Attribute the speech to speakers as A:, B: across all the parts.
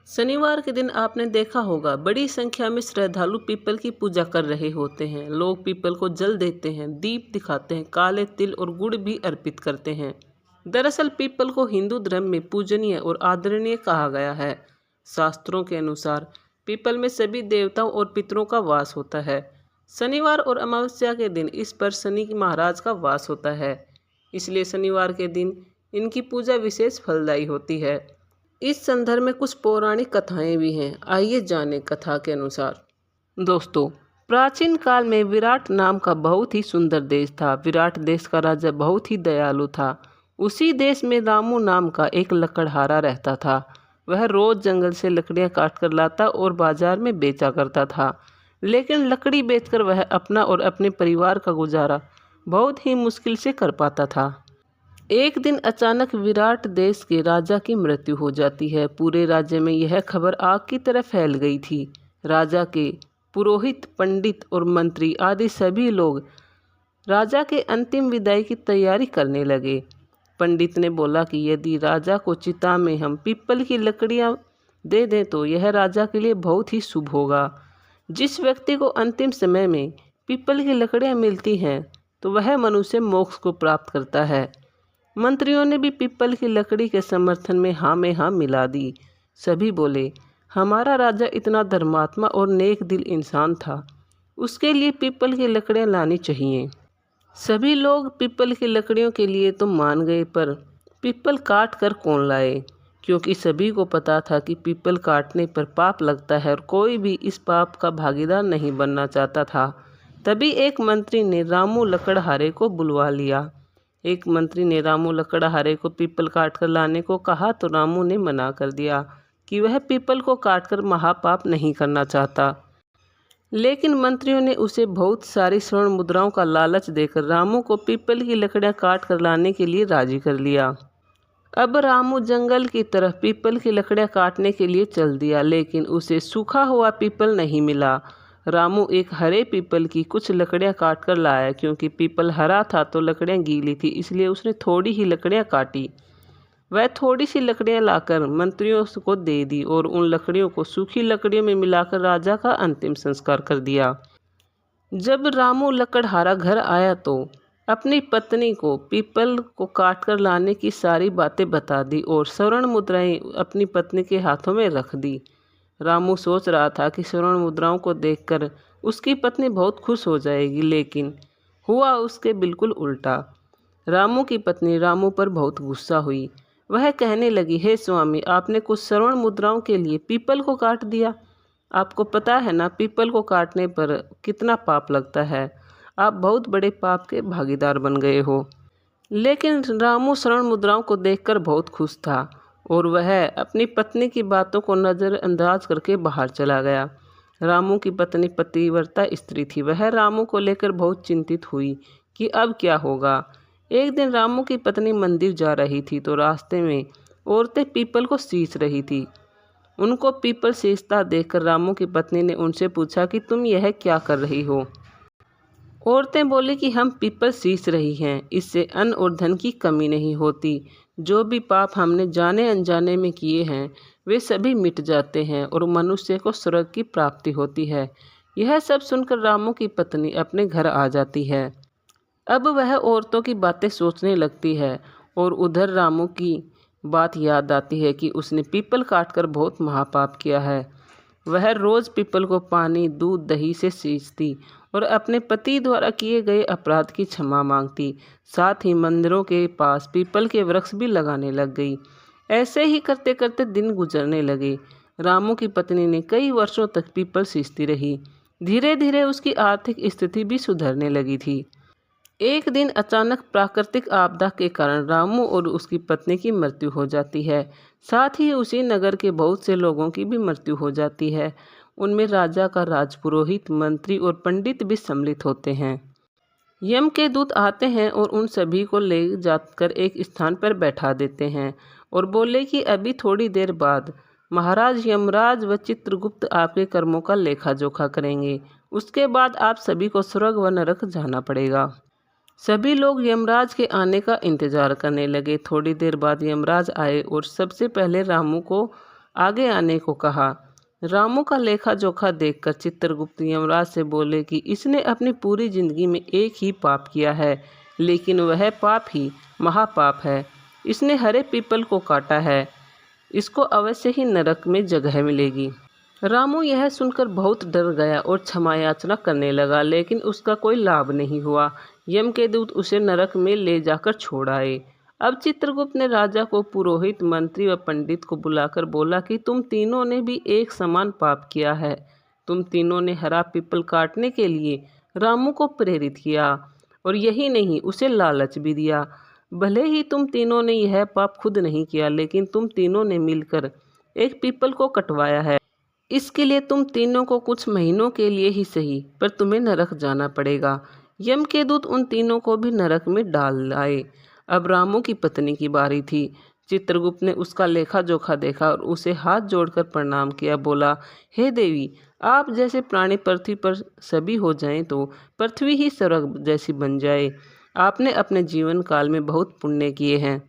A: शनिवार के दिन आपने देखा होगा बड़ी संख्या में श्रद्धालु पीपल की पूजा कर रहे होते हैं। लोग पीपल को जल देते हैं, दीप दिखाते हैं, काले तिल और गुड़ भी अर्पित करते हैं। दरअसल पीपल को हिंदू धर्म में पूजनीय और आदरणीय कहा गया है। शास्त्रों के अनुसार पीपल में सभी देवताओं और पितरों का वास होता है। शनिवार और अमावस्या के दिन इस पर शनि महाराज का वास होता है, इसलिए शनिवार के दिन इनकी पूजा विशेष फलदायी होती है। इस संदर्भ में कुछ पौराणिक कथाएं भी हैं, आइए जानें कथा के अनुसार। दोस्तों, प्राचीन काल में विराट नाम का बहुत ही सुंदर देश था। विराट देश का राजा बहुत ही दयालु था। उसी देश में रामू नाम का एक लकड़हारा रहता था। वह रोज जंगल से लकड़ियां काट कर लाता और बाजार में बेचा करता था, लेकिन लकड़ी बेचकर वह अपना और अपने परिवार का गुजारा बहुत ही मुश्किल से कर पाता था। एक दिन अचानक विराट देश के राजा की मृत्यु हो जाती है। पूरे राज्य में यह खबर आग की तरह फैल गई थी। राजा के पुरोहित, पंडित और मंत्री आदि सभी लोग राजा के अंतिम विदाई की तैयारी करने लगे। पंडित ने बोला कि यदि राजा को चिता में हम पीपल की लकड़ियां दे दें तो यह राजा के लिए बहुत ही शुभ होगा। जिस व्यक्ति को अंतिम समय में पीपल की लकड़ियां मिलती हैं तो वह मनुष्य मोक्ष को प्राप्त करता है। मंत्रियों ने भी पीपल की लकड़ी के समर्थन में हाँ मिला दी। सभी बोले, हमारा राजा इतना धर्मात्मा और नेक दिल इंसान था, उसके लिए पीपल की लकड़ियां लानी चाहिए। सभी लोग पीपल की लकड़ियों के लिए तो मान गए, पर पीपल काट कर कौन लाए, क्योंकि सभी को पता था कि पीपल काटने पर पाप लगता है और कोई भी इस पाप का भागीदार नहीं बनना चाहता था। तभी एक मंत्री ने रामू लकड़हारे को बुलवा लिया। एक मंत्री ने रामू लकड़हारे को पीपल काटकर लाने को कहा तो रामू ने मना कर दिया कि वह पीपल को काटकर महापाप नहीं करना चाहता। लेकिन मंत्रियों ने उसे बहुत सारी स्वर्ण मुद्राओं का लालच देकर रामू को पीपल की लकड़ियां काट कर लाने के लिए राजी कर लिया। अब रामू जंगल की तरफ पीपल की लकड़ियां काटने के लिए चल दिया, लेकिन उसे सूखा हुआ पीपल नहीं मिला। रामू एक हरे पीपल की कुछ लकड़ियां काट कर लाया। क्योंकि पीपल हरा था तो लकड़ियां गीली थी, इसलिए उसने थोड़ी ही लकड़ियां काटी। वह थोड़ी सी लकड़ियां लाकर मंत्रियों को दे दी और उन लकड़ियों को सूखी लकड़ियों में मिलाकर राजा का अंतिम संस्कार कर दिया। जब रामू लकड़हारा घर आया तो अपनी पत्नी को पीपल को काट कर लाने की सारी बातें बता दी और स्वर्ण मुद्राएं अपनी पत्नी के हाथों में रख दी। रामू सोच रहा था कि स्वर्ण मुद्राओं को देखकर उसकी पत्नी बहुत खुश हो जाएगी, लेकिन हुआ उसके बिल्कुल उल्टा। रामू की पत्नी रामू पर बहुत गुस्सा हुई। वह कहने लगी, हे स्वामी, आपने कुछ स्वर्ण मुद्राओं के लिए पीपल को काट दिया। आपको पता है ना, पीपल को काटने पर कितना पाप लगता है। आप बहुत बड़े पाप के भागीदार बन गए हो। लेकिन रामू स्वर्ण मुद्राओं को देखकर बहुत खुश था और वह अपनी पत्नी की बातों को नज़रअंदाज करके बाहर चला गया। रामू की पत्नी पतिव्रता स्त्री थी। वह रामू को लेकर बहुत चिंतित हुई कि अब क्या होगा। एक दिन रामू की पत्नी मंदिर जा रही थी तो रास्ते में औरतें पीपल को सींच रही थी। उनको पीपल सींचता देखकर रामू की पत्नी ने उनसे पूछा कि तुम यह क्या कर रही हो। औरतें बोली कि हम पीपल सींच रही हैं, इससे अन्न और धन की कमी नहीं होती। जो भी पाप हमने जाने अनजाने में किए हैं वे सभी मिट जाते हैं और मनुष्य को स्वर्ग की प्राप्ति होती है। यह सब सुनकर रामू की पत्नी अपने घर आ जाती है। अब वह औरतों की बातें सोचने लगती है और उधर रामू की बात याद आती है कि उसने पीपल काटकर बहुत महापाप किया है। वह रोज़ पीपल को पानी, दूध, दही से सींचती और अपने पति द्वारा किए गए अपराध की क्षमा मांगती। साथ ही मंदिरों के पास पीपल के वृक्ष भी लगाने लग गई। ऐसे ही करते करते दिन गुजरने लगे। रामू की पत्नी ने कई वर्षों तक पीपल सींचती रही। धीरे धीरे उसकी आर्थिक स्थिति भी सुधरने लगी थी। एक दिन अचानक प्राकृतिक आपदा के कारण रामू और उसकी पत्नी की मृत्यु हो जाती है। साथ ही उसी नगर के बहुत से लोगों की भी मृत्यु हो जाती है। उनमें राजा का राजपुरोहित, मंत्री और पंडित भी सम्मिलित होते हैं। यम के दूत आते हैं और उन सभी को ले जाकर एक स्थान पर बैठा देते हैं और बोले कि अभी थोड़ी देर बाद महाराज यमराज व चित्रगुप्त आपके कर्मों का लेखा जोखा करेंगे। उसके बाद आप सभी को स्वर्ग व नरक जाना पड़ेगा। सभी लोग यमराज के आने का इंतजार करने लगे। थोड़ी देर बाद यमराज आए और सबसे पहले रामू को आगे आने को कहा। रामू का लेखा जोखा देखकर चित्रगुप्त यमराज से बोले कि इसने अपनी पूरी जिंदगी में एक ही पाप किया है, लेकिन वह पाप ही महापाप है। इसने हरे पीपल को काटा है, इसको अवश्य ही नरक में जगह मिलेगी। रामू यह सुनकर बहुत डर गया और क्षमा याचना करने लगा, लेकिन उसका कोई लाभ नहीं हुआ। यम के दूत उसे नरक में ले जाकर छोड़ आए। अब चित्रगुप्त ने राजा को, पुरोहित, मंत्री व पंडित को बुलाकर बोला कि तुम तीनों ने भी एक समान पाप किया है। तुम तीनों ने हरा पीपल काटने के लिए रामू को प्रेरित किया, और यही नहीं, उसे लालच भी दिया। भले ही तुम तीनों ने यह पाप खुद नहीं किया, लेकिन तुम तीनों ने मिलकर एक पीपल को कटवाया है। इसके लिए तुम तीनों को कुछ महीनों के लिए ही सही, पर तुम्हें नरक जाना पड़ेगा। यम के दूत उन तीनों को भी नरक में डाल आए। अब रामू की पत्नी की बारी थी। चित्रगुप्त ने उसका लेखा जोखा देखा और उसे हाथ जोड़कर प्रणाम किया। बोला, हे देवी, आप जैसे प्राणी पृथ्वी पर सभी हो जाएं तो पृथ्वी ही स्वर्ग जैसी बन जाए। आपने अपने जीवन काल में बहुत पुण्य किए हैं।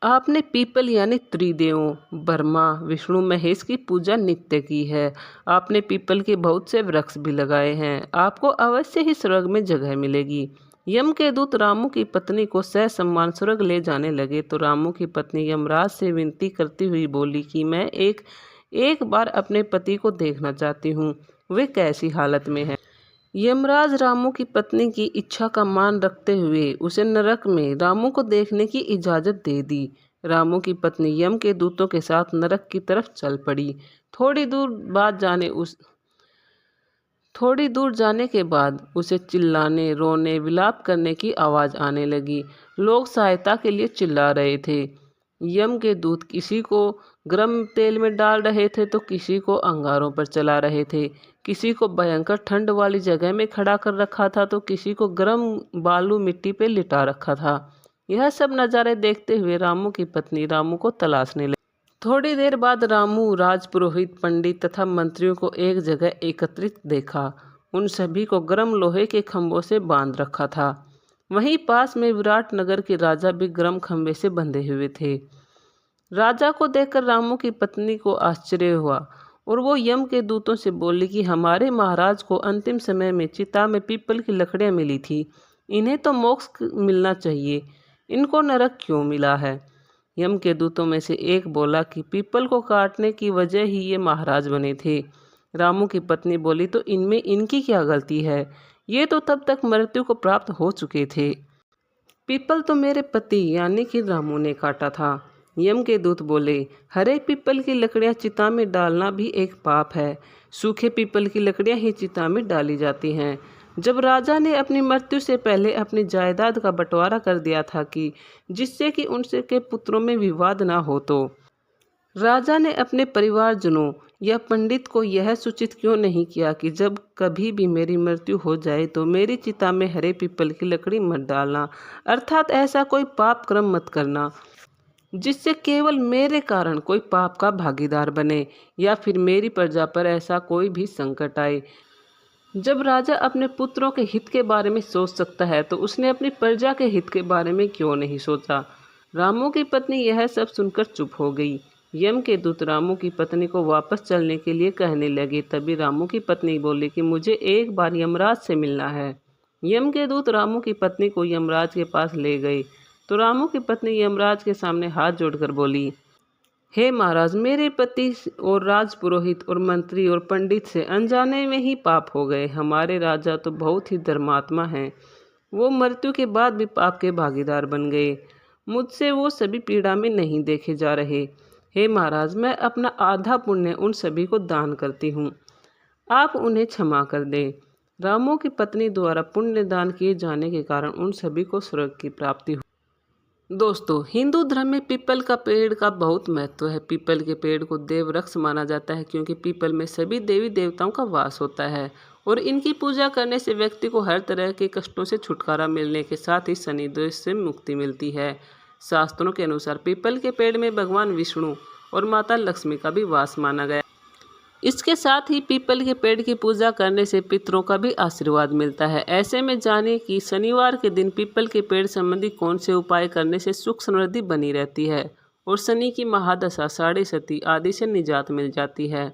A: आपने पीपल यानी त्रिदेवों ब्रह्मा, विष्णु, महेश की पूजा नित्य की है। आपने पीपल के बहुत से वृक्ष भी लगाए हैं। आपको अवश्य ही स्वर्ग में जगह मिलेगी। यम के दूत रामू की पत्नी को ससम्मान स्वर्ग ले जाने लगे तो रामू की पत्नी यमराज से विनती करती हुई बोली कि मैं एक बार अपने पति को देखना चाहती हूँ, वे कैसी हालत में है। यमराज रामू की पत्नी की इच्छा का मान रखते हुए उसे नरक में रामू को देखने की इजाज़त दे दी। रामू की पत्नी यम के दूतों के साथ नरक की तरफ चल पड़ी। थोड़ी दूर जाने के बाद उसे चिल्लाने, रोने, विलाप करने की आवाज़ आने लगी। लोग सहायता के लिए चिल्ला रहे थे। यम के दूत किसी को गर्म तेल में डाल रहे थे तो किसी को अंगारों पर चला रहे थे। किसी को भयंकर ठंड वाली जगह में खड़ा कर रखा था तो किसी को गर्म बालू मिट्टी पे लिटा रखा था। यह सब नज़ारे देखते हुए रामू की पत्नी रामू को तलाशने लगी। थोड़ी देर बाद रामू राजपुरोहित, पंडित तथा मंत्रियों को एक जगह एकत्रित देखा। उन सभी को गर्म लोहे के खंभों से बांध रखा था। वहीं पास में विराट नगर के राजा भी गर्म खंभे से बंधे हुए थे। राजा को देखकर रामू की पत्नी को आश्चर्य हुआ और वो यम के दूतों से बोली कि हमारे महाराज को अंतिम समय में चिता में पीपल की लकड़ियां मिली थी, इन्हें तो मोक्ष मिलना चाहिए, इनको नरक क्यों मिला है। यम के दूतों में से एक बोला कि पीपल को काटने की वजह ही ये महाराज बने थे। रामू की पत्नी बोली, तो इनमें इनकी क्या गलती है, ये तो तब तक मृत्यु को प्राप्त हो चुके थे। पीपल तो मेरे पति यानी कि रामू ने काटा था। यम के दूत बोले, हरे पीपल की लकड़ियां चिता में डालना भी एक पाप है। सूखे पीपल की लकड़ियां ही चिता में डाली जाती हैं। जब राजा ने अपनी मृत्यु से पहले अपनी जायदाद का बंटवारा कर दिया था कि जिससे कि उनसे के पुत्रों में विवाद ना हो, तो राजा ने अपने परिवारजनों या पंडित को यह सूचित क्यों नहीं किया कि जब कभी भी मेरी मृत्यु हो जाए तो मेरी चिता में हरे पीपल की लकड़ी मत डालना, अर्थात ऐसा कोई पाप कर्म मत करना जिससे केवल मेरे कारण कोई पाप का भागीदार बने या फिर मेरी प्रजा पर ऐसा कोई भी संकट आए। जब राजा अपने पुत्रों के हित के बारे में सोच सकता है तो उसने अपनी प्रजा के हित के बारे में क्यों नहीं सोचा। रामू की पत्नी यह सब सुनकर चुप हो गई। यम के दूत रामू की पत्नी को वापस चलने के लिए कहने लगे। तभी रामू की पत्नी बोली कि मुझे एक बार यमराज से मिलना है। यम के दूत रामू की पत्नी को यमराज के पास ले गए तो रामू की पत्नी यमराज के सामने हाथ जोड़कर बोली, हे महाराज, मेरे पति और राजपुरोहित और मंत्री और पंडित से अनजाने में ही पाप हो गए। हमारे राजा तो बहुत ही धर्मात्मा हैं, वो मृत्यु के बाद भी पाप के भागीदार बन गए। मुझसे वो सभी पीड़ा में नहीं देखे जा रहे। हे महाराज, मैं अपना आधा पुण्य उन सभी को दान करती हूँ, आप उन्हें क्षमा कर दें। रामू की पत्नी द्वारा पुण्य दान किए जाने के कारण उन सभी को स्वर्ग की प्राप्ति हुई। दोस्तों, हिंदू धर्म में पीपल का पेड़ का बहुत महत्व है। पीपल के पेड़ को देव वृक्ष माना जाता है क्योंकि पीपल में सभी देवी देवताओं का वास होता है और इनकी पूजा करने से व्यक्ति को हर तरह के कष्टों से छुटकारा मिलने के साथ ही शनि दोष से मुक्ति मिलती है। शास्त्रों के अनुसार पीपल के पेड़ में भगवान विष्णु और माता लक्ष्मी का भी वास माना गया। इसके साथ ही पीपल के पेड़ की पूजा करने से पितरों का भी आशीर्वाद मिलता है। ऐसे में जाने कि शनिवार के दिन पीपल के पेड़ संबंधी कौन से उपाय करने से सुख समृद्धि बनी रहती है और शनि की महादशा साढ़े सती आदि से निजात मिल जाती है।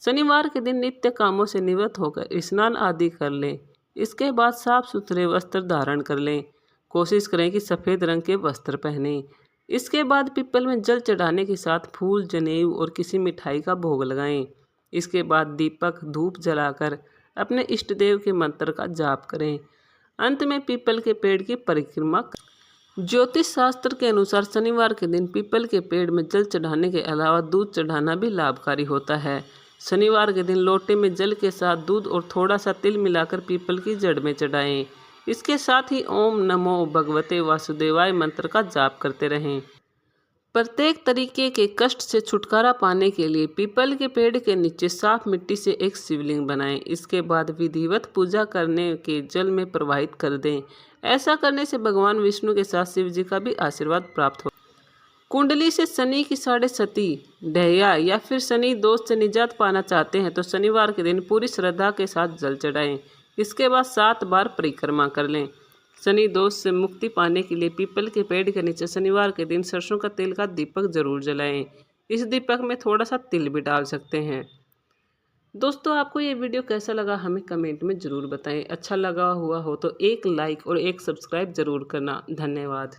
A: शनिवार के दिन नित्य कामों से निवृत्त होकर स्नान आदि कर लें। इसके बाद साफ सुथरे वस्त्र धारण कर लें। कोशिश करें कि सफ़ेद रंग के वस्त्र पहनें। इसके बाद पीपल में जल चढ़ाने के साथ फूल, जनेऊ और किसी मिठाई का भोग लगाएं। इसके बाद दीपक धूप जलाकर अपने इष्ट देव के मंत्र का जाप करें। अंत में पीपल के पेड़ की परिक्रमा करें। ज्योतिष शास्त्र के अनुसार शनिवार के दिन पीपल के पेड़ में जल चढ़ाने के अलावा दूध चढ़ाना भी लाभकारी होता है। शनिवार के दिन लोटे में जल के साथ दूध और थोड़ा सा तिल मिलाकर पीपल की जड़ में चढ़ाएं। इसके साथ ही ओम नमो भगवते वासुदेवाय मंत्र का जाप करते रहें। प्रत्येक तरीके के कष्ट से छुटकारा पाने के लिए पीपल के पेड़ के नीचे साफ मिट्टी से एक शिवलिंग बनाएं। इसके बाद विधिवत पूजा करने के जल में प्रवाहित कर दें। ऐसा करने से भगवान विष्णु के साथ शिव जी का भी आशीर्वाद प्राप्त हो। कुंडली से शनि की साढ़े सती ढैया या फिर शनि दोष से निजात पाना चाहते हैं तो शनिवार के दिन पूरी श्रद्धा के साथ जल चढ़ाएं। इसके बाद 7 बार परिक्रमा कर लें। शनि दोष से मुक्ति पाने के लिए पीपल के पेड़ के नीचे शनिवार के दिन सरसों का तेल का दीपक जरूर जलाएं। इस दीपक में थोड़ा सा तिल भी डाल सकते हैं। दोस्तों, आपको ये वीडियो कैसा लगा हमें कमेंट में ज़रूर बताएं। अच्छा लगा हुआ हो तो एक लाइक और एक सब्सक्राइब ज़रूर करना। धन्यवाद।